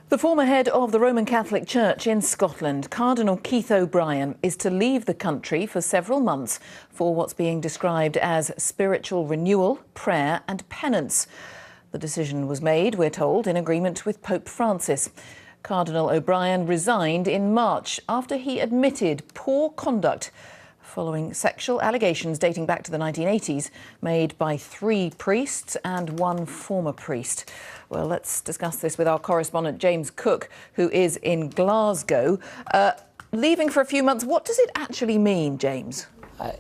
The former head of the Roman Catholic Church in Scotland, Cardinal Keith O'Brien, is to leave the country for several months for what's being described as spiritual renewal, prayer and penance. The decision was made, we're told, in agreement with Pope Francis. Cardinal O'Brien resigned in March after he admitted poor conduct following sexual allegations dating back to the 1980s made by 3 priests and 1 former priest. Well, let's discuss this with our correspondent James Cook, who is in Glasgow. Leaving for a few months, what does it actually mean, James?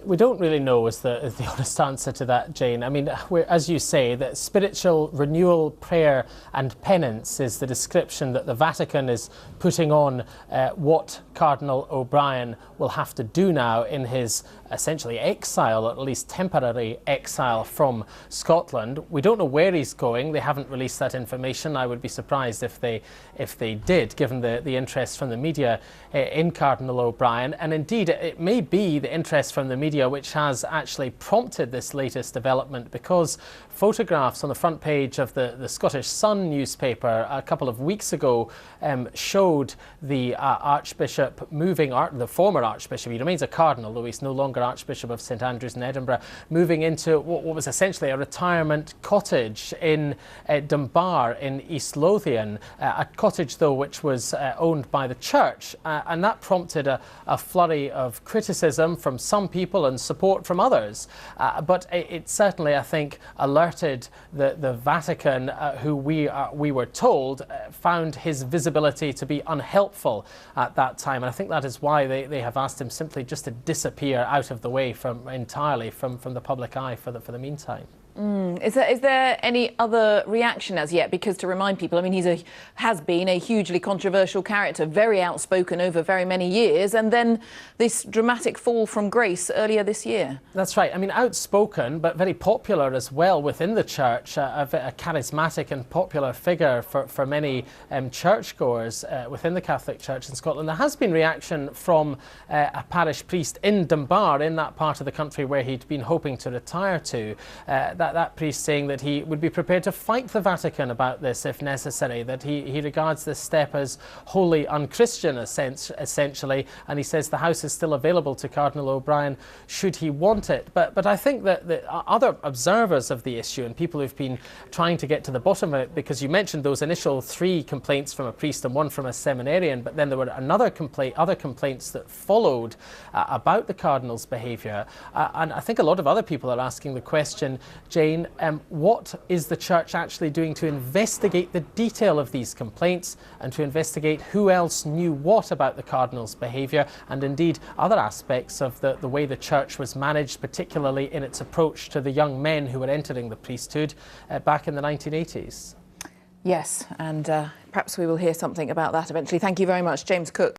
We don't really know is the honest answer to that, Jane. I mean, as you say, that spiritual renewal, prayer and penance is the description that the Vatican is putting on what Cardinal O'Brien will have to do now in his essentially exile, or at least temporary exile from Scotland. We don't know where he's going. They haven't released that information. I would be surprised if they did, given the interest from the media in Cardinal O'Brien. And indeed, it may be the interest from the media which has actually prompted this latest development, because photographs on the front page of the Scottish Sun newspaper a couple of weeks ago showed the Archbishop moving, the former Archbishop, he remains a cardinal though he's no longer Archbishop of St Andrews in Edinburgh, moving into what was essentially a retirement cottage in Dunbar in East Lothian, a cottage though which was owned by the church, and that prompted a flurry of criticism from some people and support from others, but it certainly, I think, alerted the Vatican, who we were told found his visibility to be unhelpful at that time, and I think that is why they have asked him simply just to disappear out of the way entirely from the public eye for the meantime. Is there any other reaction as yet? Because to remind people, I mean, has been a hugely controversial character, very outspoken over very many years, and then this dramatic fall from grace earlier this year. That's right. I mean, outspoken, but very popular as well within the church, a charismatic and popular figure for many churchgoers within the Catholic Church in Scotland. There has been reaction from a parish priest in Dunbar, in that part of the country where he'd been hoping to retire to. That priest saying that he would be prepared to fight the Vatican about this if necessary, that he regards this step as wholly unchristian essentially, and he says the house is still available to Cardinal O'Brien should he want it. But I think that the other observers of the issue and people who've been trying to get to the bottom of it, because you mentioned those initial 3 complaints from a priest and 1 from a seminarian, but then there were other complaints that followed about the Cardinal's behaviour, and I think a lot of other people are asking the question, Jane, what is the Church actually doing to investigate the detail of these complaints and to investigate who else knew what about the Cardinal's behaviour, and indeed other aspects of the way the Church was managed, particularly in its approach to the young men who were entering the priesthood back in the 1980s? Yes, and perhaps we will hear something about that eventually. Thank you very much, James Cook.